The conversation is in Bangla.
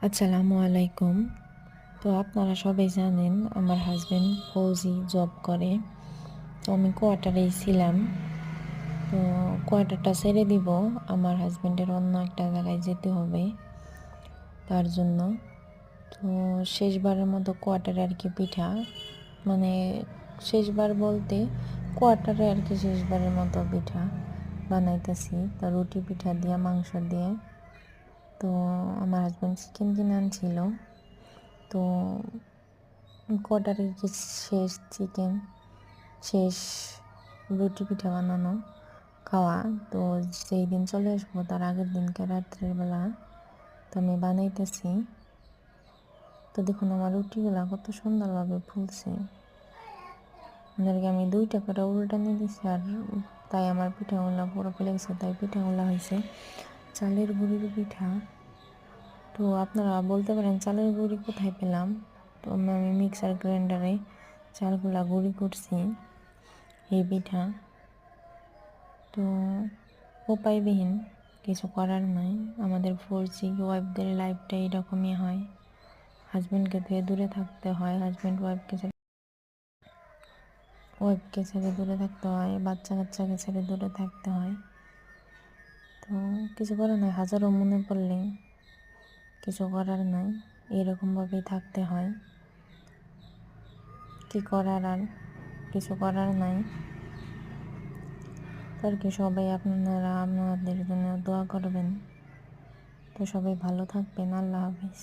আসসালামু আলাইকুম। তো আপনারা সবাই জানেন আমার হাজবেন্ড ফৌজি জব করে। তো আমি কোয়ার্টারেই ছিলাম। তো কোয়ার্টারটা ছেড়ে দিব, আমার হাজবেন্ডের অন্য একটা জায়গায় যেতে হবে তার জন্য। তো শেষবারের মতো কোয়ার্টারে আর কি পিঠা, মানে শেষবার বলতে কোয়ার্টারে আর কি শেষবারের মতো পিঠা বানাইতেছি। তো রুটি পিঠা দিয়ে মাংস দিয়ে। তো আমার হাজবেন্ড চিকেন কিনে আনছিল। তো কোয়ার্টারের কি শেষ চিকেন, শেষ রুটি পিঠা বানানো খাওয়া। তো যেই দিন চলে আসবো তার আগের দিনকে রাত্রের বেলা তো আমি বানাইতেছি। তো দেখুন আমার রুটিগুলা কত সুন্দরভাবে ফুলছে। ওদেরকে আমি 2টা করে উল্টা নিয়ে দিছি, আর তাই আমার পিঠাগুলা পুরো ফুলে গেছে। তাই পিঠাগুলা হয়েছে চালের গুঁড়ির পিঠা। তো আপনারা বলতে পারেন চালের গুঁড়ি কোথায় পেলাম। তো আমি মিক্সার গ্রাইন্ডারে চালগুলা গুঁড়ি করছি এই পিঠা। তো উপায়বিহীন, কিছু করার নাই। আমাদের ফোরজি ওয়াইফদের লাইফটা এরকমই হয়। হাজব্যান্ডকে থেকে দূরে থাকতে হয়, হাজব্যান্ড ওয়াইফকে ছেড়ে দূরে থাকতে হয়, বাচ্চা কাচ্চাকে ছেড়ে দূরে থাকতে হয়। তো কিছু করার নাই, হাজারো মনে পড়লে কিছু করার নাই, এরকমভাবেই থাকতে হয়। কি করার, আর কিছু করার নাই। আর কি সবাই আপনারা আপনাদের জন্য দোয়া করবেন। তো সবাই ভালো থাকবেন। আল্লাহ হাফিজ।